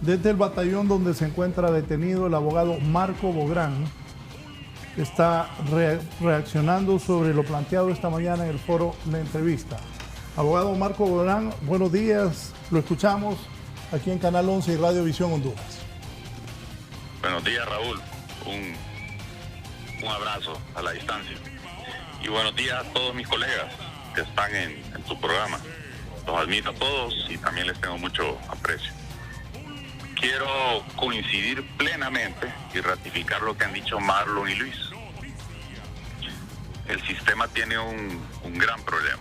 Desde el batallón donde se encuentra detenido el abogado Marco Bográn, está reaccionando sobre lo planteado esta mañana en el foro La Entrevista. Abogado Marco Bográn, buenos días, lo escuchamos aquí en Canal 11 y Radio Visión Honduras. Buenos días, Raúl, un abrazo a la distancia y buenos días a todos mis colegas que están en tu programa. Los admiro a todos y también les tengo mucho aprecio. Quiero coincidir plenamente y ratificar lo que han dicho Marlon y Luis. El sistema tiene un gran problema,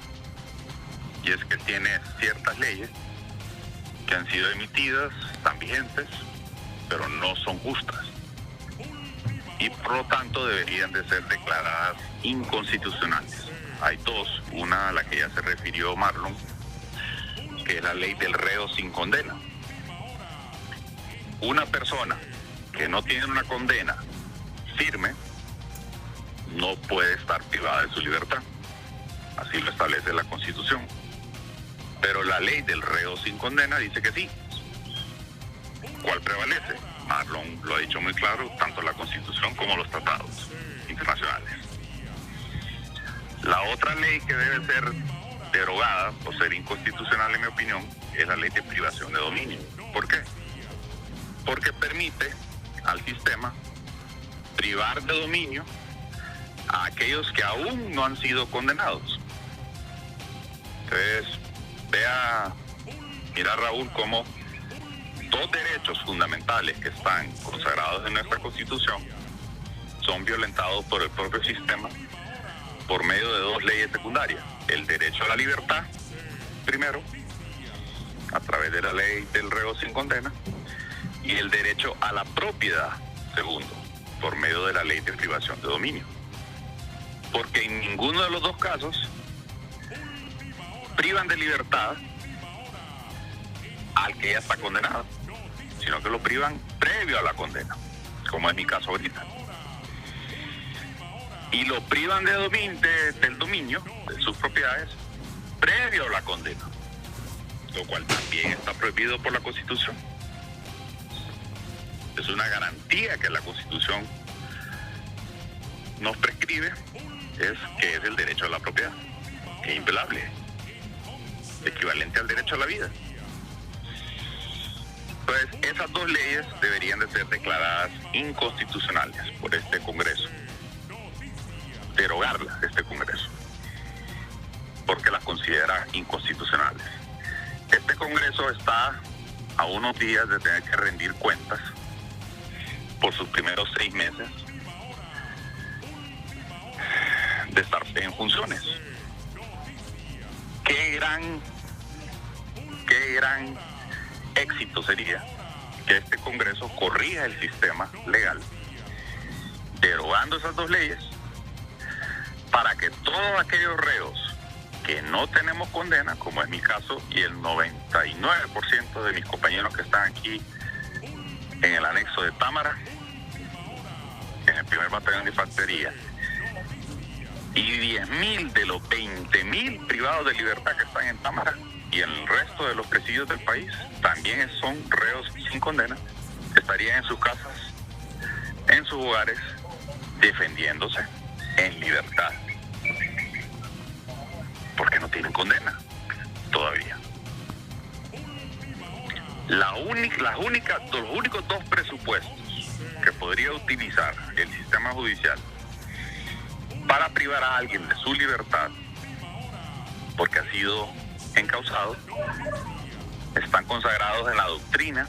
y es que tiene ciertas leyes que han sido emitidas, están vigentes, pero no son justas, y por lo tanto deberían de ser declaradas inconstitucionales. Hay dos, una a la que ya se refirió Marlon, que es la ley del reo sin condena. Una persona que no tiene una condena firme no puede estar privada de su libertad. Así lo establece la Constitución. Pero la ley del reo sin condena dice que sí. ¿Cuál prevalece? Marlon lo ha dicho muy claro, tanto la Constitución como los tratados internacionales. La otra ley que debe ser derogada por ser inconstitucional, en mi opinión, es la ley de privación de dominio. ¿Por qué? Porque permite al sistema privar de dominio a aquellos que aún no han sido condenados. Entonces, mira, Raúl, cómo dos derechos fundamentales que están consagrados en nuestra Constitución son violentados por el propio sistema por medio de dos leyes secundarias. El derecho a la libertad, primero, a través de la ley del reo sin condena, y el derecho a la propiedad, segundo, por medio de la ley de privación de dominio. Porque en ninguno de los dos casos privan de libertad al que ya está condenado, sino que lo privan previo a la condena, como es mi caso ahorita. Y lo privan del dominio, de sus propiedades, previo a la condena, lo cual también está prohibido por la Constitución. Es una garantía que la Constitución nos prescribe, que es el derecho a la propiedad, que es inviolable, equivalente al derecho a la vida. Pues esas dos leyes deberían de ser declaradas inconstitucionales por este Congreso, derogarlas este Congreso, porque las considera inconstitucionales. Este Congreso está a unos días de tener que rendir cuentas por sus primeros 6 meses de estar en funciones. Qué gran éxito sería que este Congreso corrija el sistema legal, derogando esas dos leyes, para que todos aquellos reos que no tenemos condena, como es mi caso y el 99% de mis compañeros que están aquí en el anexo de Támara, en el primer batallón de infantería, y 10.000 de los 20.000 privados de libertad que están en Támara y en el resto de los presidios del país, también son reos sin condena, estarían en sus casas, en sus hogares, defendiéndose en libertad, porque no tienen condena todavía. Los únicos dos presupuestos que podría utilizar el sistema judicial para privar a alguien de su libertad porque ha sido encausado están consagrados en la doctrina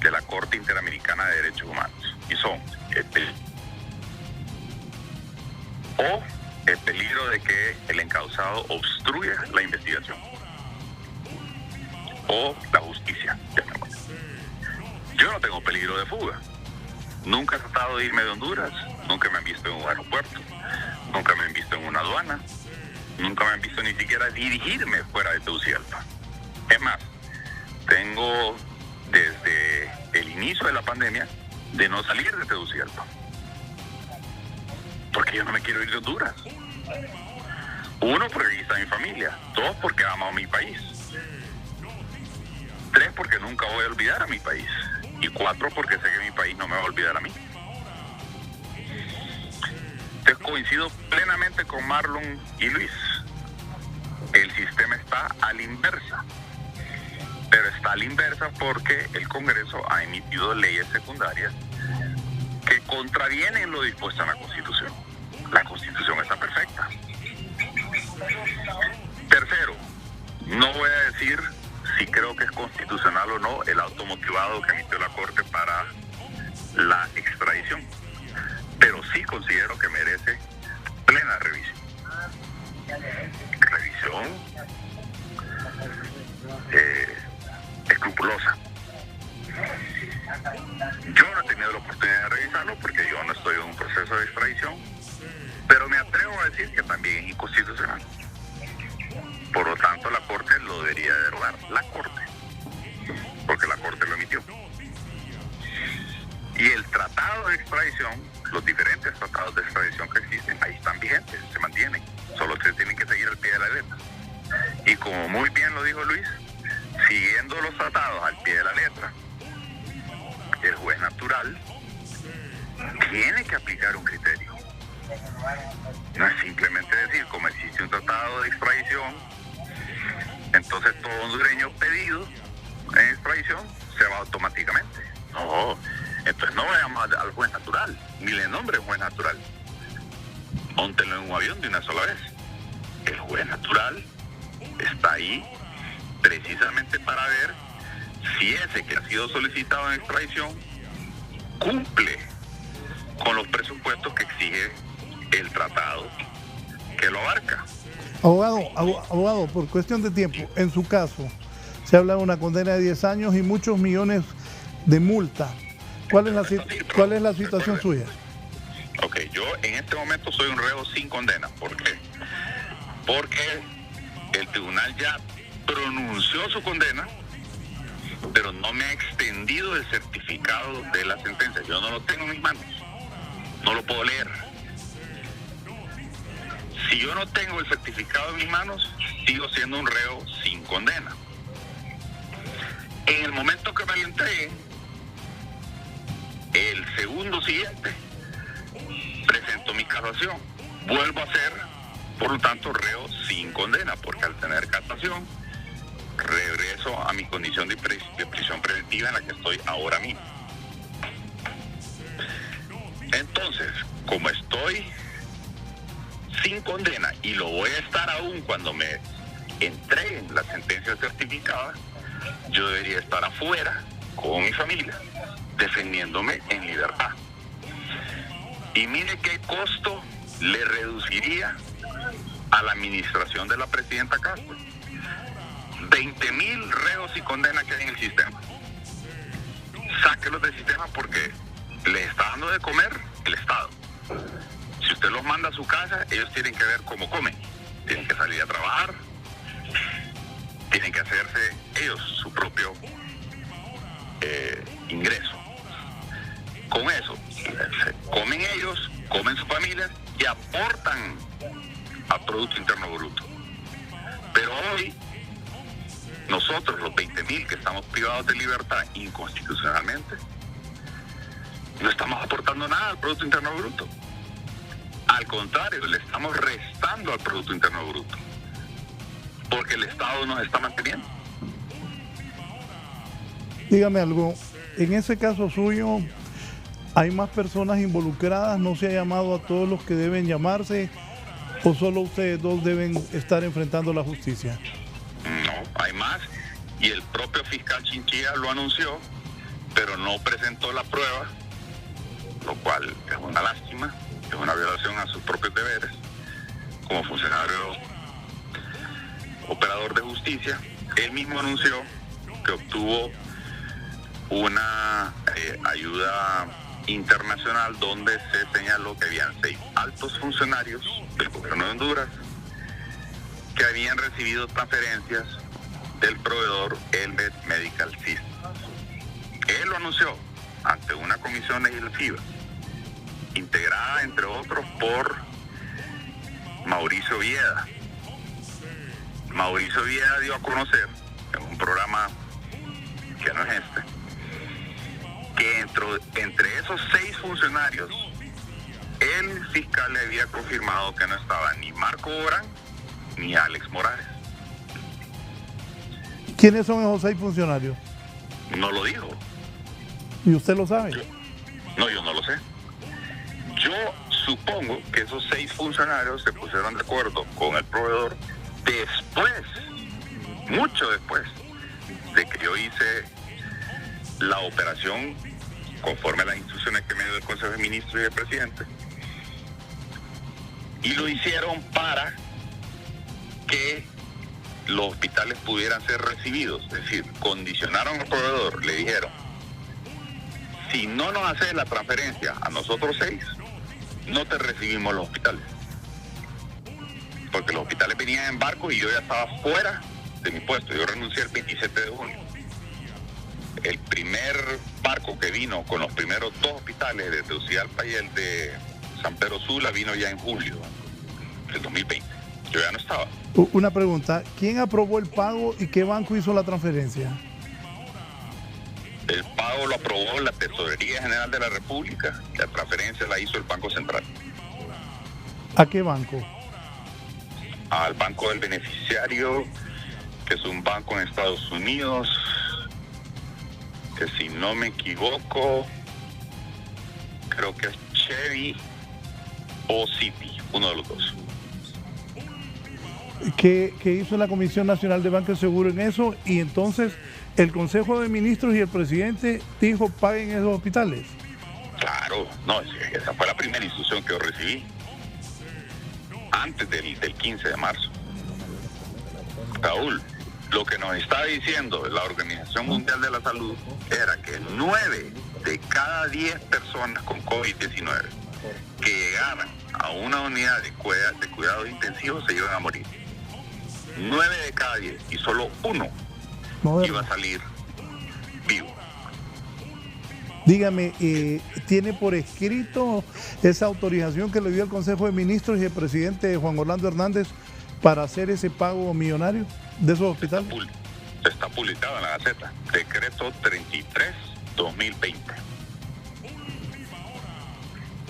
de la Corte Interamericana de Derechos Humanos, y son el peligro de que el encausado obstruya la investigación o la justicia. Yo no tengo peligro de fuga. Nunca he tratado de irme de Honduras, nunca me han visto en un aeropuerto, nunca me han visto en una aduana, nunca me han visto ni siquiera dirigirme fuera de Tegucigalpa. Es más, tengo desde el inicio de la pandemia de no salir de Tegucigalpa, porque yo no me quiero ir de Honduras. 1, porque aquí está mi familia. 2, porque amo a mi país. 3, porque nunca voy a olvidar a mi país. Y 4, porque sé que mi país no me va a olvidar a mí. Entonces coincido plenamente con Marlon y Luis. El sistema está a la inversa. Pero está a la inversa porque el Congreso ha emitido leyes secundarias que contravienen lo dispuesto en la Constitución. La Constitución está perfecta. Tercero, no voy a decir si creo que es constitucional o no el auto motivado que emitió la Corte para la extradición, pero sí considero que merece plena revisión. Escrupulosa. Yo no he tenido la oportunidad de revisarlo porque yo no estoy en un proceso de extradición, pero me atrevo a decir que también es inconstitucional. Por lo tanto, la Corte lo debería derogar. La Corte. Porque la Corte lo emitió. Y el tratado de extradición, los diferentes tratados de extradición que existen, ahí están vigentes, se mantienen. Solo se tienen que seguir al pie de la letra. Y como muy bien lo dijo Luis, siguiendo los tratados al pie de la letra, el juez natural tiene que aplicar un criterio. No es simplemente decir, como existe un tratado de extradición, entonces todo hondureño pedido en extradición se va automáticamente. No, entonces no vayamos al juez natural, ni le nombre juez natural. Móntenlo en un avión de una sola vez. El juez natural está ahí precisamente para ver si ese que ha sido solicitado en extradición cumple con los presupuestos que exige el tratado que lo abarca. Abogado, por cuestión de tiempo, en su caso, se habla de una condena de 10 años y muchos millones de multa. ¿Cuál es la situación suya? Ok, yo en este momento soy un reo sin condena. ¿Por qué? Porque el tribunal ya pronunció su condena, pero no me ha extendido el certificado de la sentencia. Yo no lo tengo en mis manos. No lo puedo leer. Si yo no tengo el certificado en mis manos, sigo siendo un reo sin condena. En el momento que me lo entreguen, el segundo siguiente, presento mi casación. Vuelvo a ser, por lo tanto, reo sin condena, porque al tener casación, regreso a mi condición de prisión preventiva en la que estoy ahora mismo. Entonces, como estoy sin condena y lo voy a estar aún cuando me entreguen la sentencia certificada, yo debería estar afuera con mi familia defendiéndome en libertad. Y mire qué costo le reduciría a la administración de la presidenta Castro. 20,000 reos y condenas que hay en el sistema. Sáquelos del sistema porque les está dando de comer el Estado. Si usted los manda a su casa, ellos tienen que ver cómo comen. Tienen que salir a trabajar, tienen que hacerse ellos su propio ingreso. Con eso, comen ellos, comen sus familias y aportan al Producto Interno Bruto. Pero hoy, nosotros, los 20,000 que estamos privados de libertad inconstitucionalmente, no estamos aportando nada al Producto Interno Bruto. Al contrario, le estamos restando al Producto Interno Bruto, porque el Estado nos está manteniendo. Dígame algo, en ese caso suyo, ¿hay más personas involucradas? ¿No se ha llamado a todos los que deben llamarse? ¿O solo ustedes dos deben estar enfrentando la justicia? No, hay más. Y el propio fiscal Chinchilla lo anunció, pero no presentó la prueba, lo cual es una lástima, es una violación a sus propios deberes como funcionario operador de justicia. Él mismo anunció que obtuvo una ayuda internacional donde se señaló que habían 6 altos funcionarios del gobierno de Honduras que habían recibido transferencias del proveedor Elmed Medical Systems. Él lo anunció ante una comisión legislativa integrada, entre otros, por Mauricio Vieda. Mauricio Vieda dio a conocer en un programa que no es este, que entre esos 6 funcionarios, el fiscal le había confirmado que no estaba ni Marco Bográn ni Alex Morales. ¿Quiénes son esos 6 funcionarios? No lo dijo. ¿Y usted lo sabe? Yo no lo sé. Yo supongo que esos 6 funcionarios se pusieron de acuerdo con el proveedor después, mucho después, de que yo hice la operación conforme a las instrucciones que me dio el Consejo de Ministros y el presidente. Y lo hicieron para que los hospitales pudieran ser recibidos. Es decir, condicionaron al proveedor, le dijeron, si no nos haces la transferencia a nosotros 6, no te recibimos los hospitales. Porque los hospitales venían en barco y yo ya estaba fuera de mi puesto. Yo renuncié el 27 de junio. El primer barco que vino con los primeros 2 hospitales, de Tegucigalpa y el de San Pedro Sula, vino ya en julio del 2020. Yo ya no estaba. Una pregunta, ¿quién aprobó el pago y qué banco hizo la transferencia? El pago lo aprobó la Tesorería General de la República, la transferencia la hizo el Banco Central. ¿A qué banco? Al banco del beneficiario, que es un banco en Estados Unidos, que si no me equivoco, creo que es Chevy o Citi, uno de los dos. ¿Qué hizo la Comisión Nacional de Banco y Seguro en eso? Y entonces el Consejo de Ministros y el presidente dijo paguen esos hospitales. Claro, no, esa fue la primera instrucción que yo recibí antes del 15 de marzo. Raúl, lo que nos está diciendo la Organización Mundial de la Salud era que 9 de cada 10 personas con COVID-19 que llegaran a una unidad de cuidados intensivos se iban a morir. 9 de cada 10 y solo uno iba a salir vivo. Dígame, ¿tiene por escrito esa autorización que le dio el Consejo de Ministros y el presidente Juan Orlando Hernández para hacer ese pago millonario de esos hospitales? Está publicado en la Gaceta, decreto 33/2020.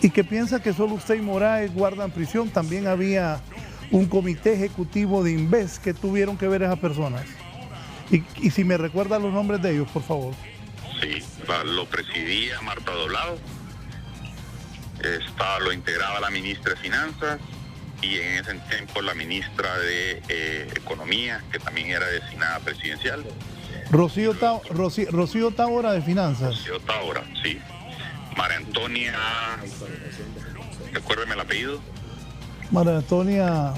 ¿Y qué piensa que solo usted y Moraes guardan prisión? También había un comité ejecutivo de Inves que tuvieron que ver a esas personas. Y si me recuerda los nombres de ellos, por favor. Sí, lo presidía Marta Doblado, lo integraba la ministra de Finanzas y en ese tiempo la ministra de Economía, que también era designada presidencial. Rocío Tábora de Finanzas. Rocío Tábora, sí. María Antonia, recuérdeme el apellido. María Antonia.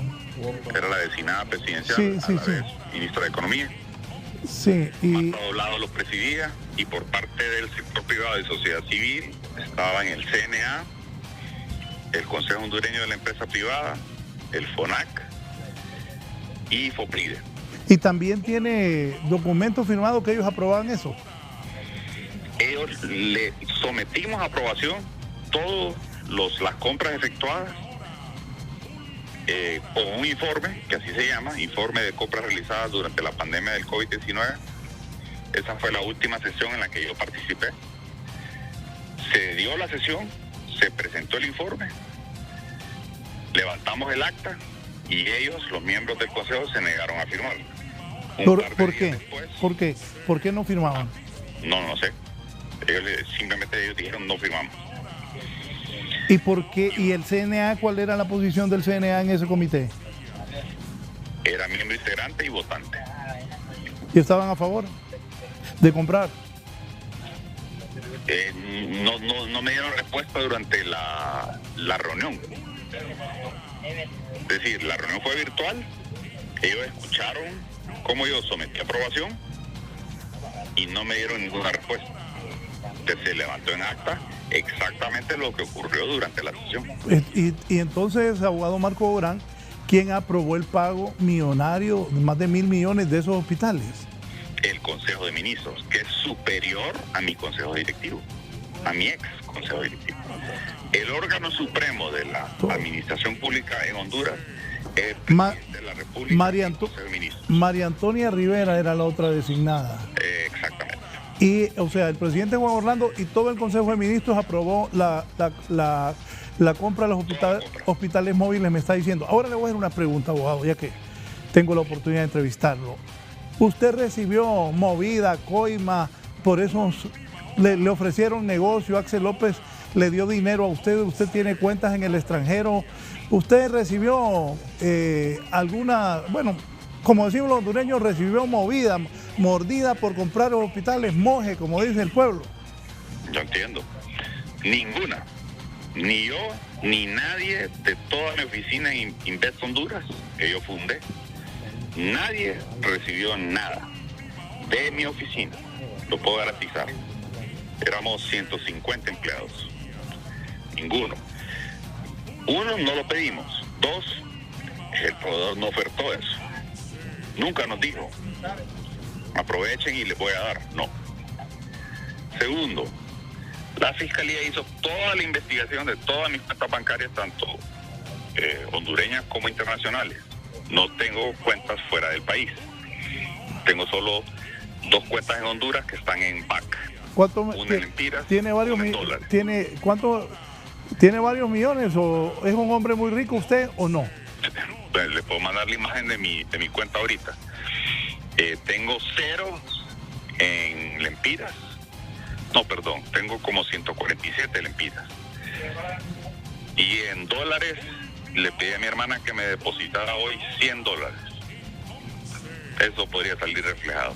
Era la designada presidencial, sí. ministra de Economía. Sí, y Marta Doblado lo presidía, y por parte del sector privado y sociedad civil estaban el CNA, el Consejo Hondureño de la Empresa Privada, el FONAC y FOPRIDE. Y también tiene documentos firmados que ellos aprobaban eso. Ellos le sometimos a aprobación todas las compras efectuadas con un informe, que así se llama, informe de compras realizadas durante la pandemia del COVID-19. Esa fue la última sesión en la que yo participé. Se dio la sesión, se presentó el informe, levantamos el acta y ellos, los miembros del consejo, se negaron a firmar. ¿Por qué? Después, ¿por qué? ¿Por qué no firmaban? No sé. Simplemente ellos dijeron no firmamos. ¿Y por qué? ¿Y el CNA, cuál era la posición del CNA en ese comité? Era miembro integrante y votante. ¿Y estaban a favor de comprar? No me dieron respuesta durante la reunión. Es decir, la reunión fue virtual. Ellos escucharon cómo yo sometí a aprobación y no me dieron ninguna respuesta. Entonces se levantó en acta exactamente lo que ocurrió durante la sesión. Y entonces, abogado Marco Bográn, ¿quién aprobó el pago millonario de más de 1.000 millones de esos hospitales? El Consejo de Ministros, que es superior a mi Consejo Directivo, a mi ex Consejo Directivo. El órgano supremo de la Administración Pública en Honduras es el presidente de la República y el Consejo de Ministros. María Antonia Rivera era la otra designada. Exactamente. Y, o sea, el presidente Juan Orlando y todo el Consejo de Ministros aprobó la compra de los hospitales móviles, me está diciendo. Ahora le voy a hacer una pregunta, abogado, ya que tengo la oportunidad de entrevistarlo. ¿Usted recibió movida, coima, por eso le ofrecieron negocio? Axel López le dio dinero a usted, usted tiene cuentas en el extranjero. ¿Usted recibió alguna, bueno, como decimos los hondureños, recibió movida, mordida por comprar los hospitales Moje, como dice el pueblo? Yo entiendo. Ninguna. Ni yo, ni nadie de toda mi oficina en Invest Honduras, que yo fundé, nadie recibió nada de mi oficina. Lo puedo garantizar. Éramos 150 empleados. Ninguno. Uno, no lo pedimos. Dos, el proveedor no ofertó eso. Nunca nos dijo, aprovechen y les voy a dar. No. Segundo, la Fiscalía hizo toda la investigación de todas mis cuentas bancarias, tanto hondureñas como internacionales. No tengo cuentas fuera del país. Tengo solo 2 cuentas en Honduras que están en BAC. Una en lempiras, tiene varios dólares. ¿Tiene varios millones o es un hombre muy rico usted o no? Le puedo mandar la imagen de mi cuenta ahorita. Tengo 0 en lempiras. No, perdón, tengo como 147 lempiras. Y en dólares le pedí a mi hermana que me depositara hoy $100. Eso podría salir reflejado.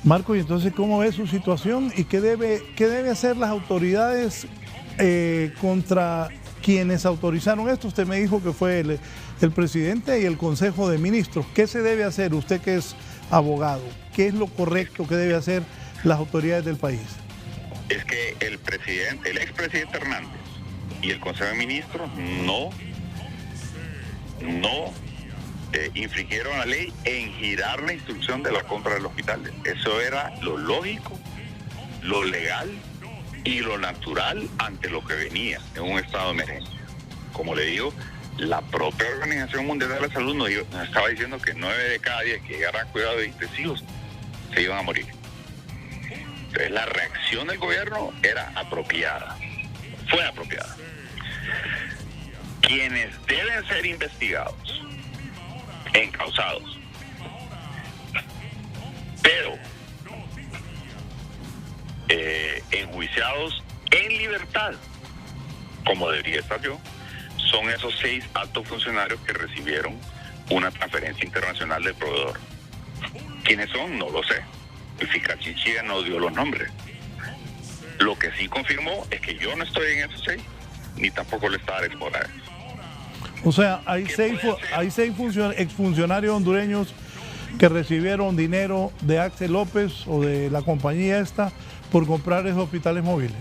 Marco, y entonces, ¿cómo ve su situación y qué debe hacer las autoridades contra quienes autorizaron esto? Usted me dijo que fue el presidente y el Consejo de Ministros. ¿Qué se debe hacer? Usted que es abogado, ¿qué es lo correcto que debe hacer las autoridades del país? Es que el expresidente Hernández y el Consejo de Ministros no infringieron la ley en girar la instrucción de la compra del hospital. Eso era lo lógico, lo legal y lo natural ante lo que venía en un estado de emergencia. Como le digo, la propia Organización Mundial de la Salud nos estaba diciendo que 9 de cada 10 que llegaran a cuidados intensivos se iban a morir. Entonces la reacción del gobierno era apropiada, fue apropiada. Quienes deben ser investigados, encausados, pero enjuiciados en libertad, como debería estar yo, son esos 6 altos funcionarios que recibieron una transferencia internacional del proveedor. ¿Quiénes son? No lo sé. El fiscal Chinchilla no dio los nombres. Lo que sí confirmó es que yo no estoy en esos 6, ni tampoco le estaba explorando. O sea, hay 6 exfuncionarios hondureños que recibieron dinero de Axel López o de la compañía esta por comprar esos hospitales móviles.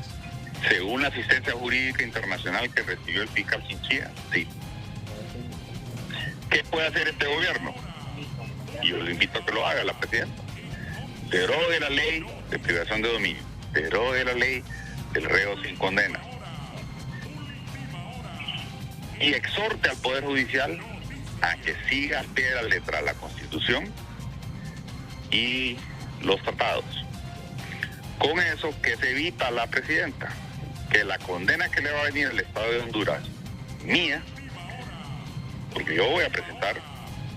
Según la asistencia jurídica internacional que recibió el fiscal Chinchilla, sí. ¿Qué puede hacer este gobierno? Y yo le invito a que lo haga, la presidenta. Derogue la ley de privación de dominio, derogue la ley del reo sin condena y exhorte al Poder Judicial a que siga al pie de la letra la Constitución y los tratados. Con eso, que se evita la presidenta que la condena que le va a venir al Estado de Honduras, mía, porque yo voy a presentar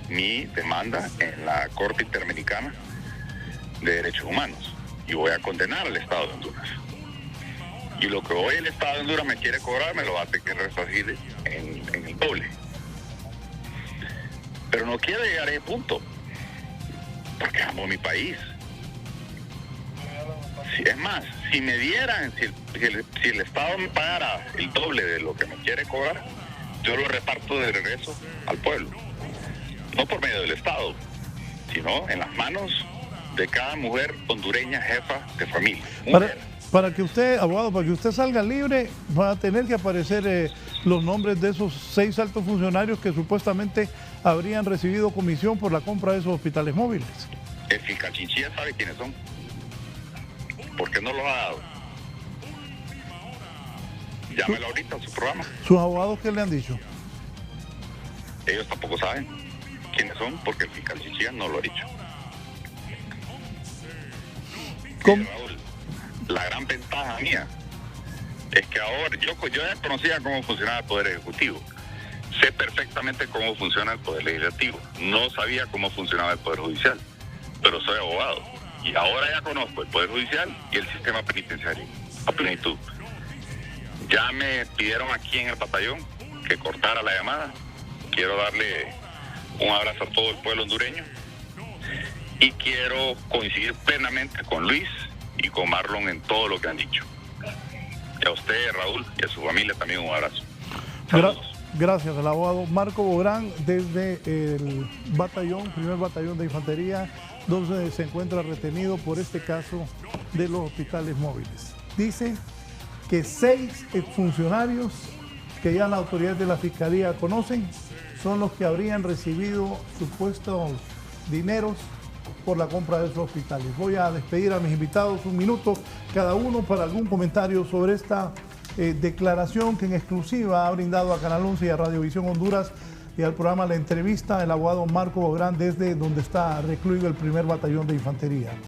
mi demanda en la Corte Interamericana de Derechos Humanos y voy a condenar al Estado de Honduras. Y lo que hoy el Estado de Honduras me quiere cobrar me lo va a tener que resarcir en el doble. Pero no quiero llegar a ese punto, porque amo mi país. Es más, si me dieran, si el Estado me pagara el doble de lo que me quiere cobrar, yo lo reparto de regreso al pueblo. No por medio del Estado, sino en las manos de cada mujer hondureña jefa de familia. Para que usted, abogado, para que usted salga libre, va a tener que aparecer los nombres de esos 6 altos funcionarios que supuestamente habrían recibido comisión por la compra de esos hospitales móviles. El fiscal Chinchilla sabe quiénes son. ¿Por qué no los ha dado? Llámelo ahorita a su programa. ¿Sus abogados qué le han dicho? Ellos tampoco saben quiénes son porque el fiscal Chinchilla no lo ha dicho. ¿Cómo? Raúl, la gran ventaja mía es que ahora yo ya conocía cómo funcionaba el Poder Ejecutivo. Sé perfectamente cómo funciona el Poder Legislativo. No sabía cómo funcionaba el Poder Judicial, pero soy abogado. Y ahora ya conozco el Poder Judicial y el sistema penitenciario a plenitud. Ya me pidieron aquí en el batallón que cortara la llamada. Quiero darle un abrazo a todo el pueblo hondureño y quiero coincidir plenamente con Luis y con Marlon en todo lo que han dicho. Y a usted, Raúl, y a su familia también un abrazo. Saludos. Gracias, el abogado Marco Bográn desde el batallón, primer batallón de infantería, donde se encuentra retenido por este caso de los hospitales móviles. Dice que 6 exfuncionarios que ya las autoridades de la Fiscalía conocen son los que habrían recibido supuestos dineros por la compra de esos hospitales. Voy a despedir a mis invitados un minuto cada uno para algún comentario sobre esta declaración que en exclusiva ha brindado a Canal 11 y a Radiovisión Honduras y al programa La Entrevista el abogado Marco Bográn desde donde está recluido el primer batallón de infantería.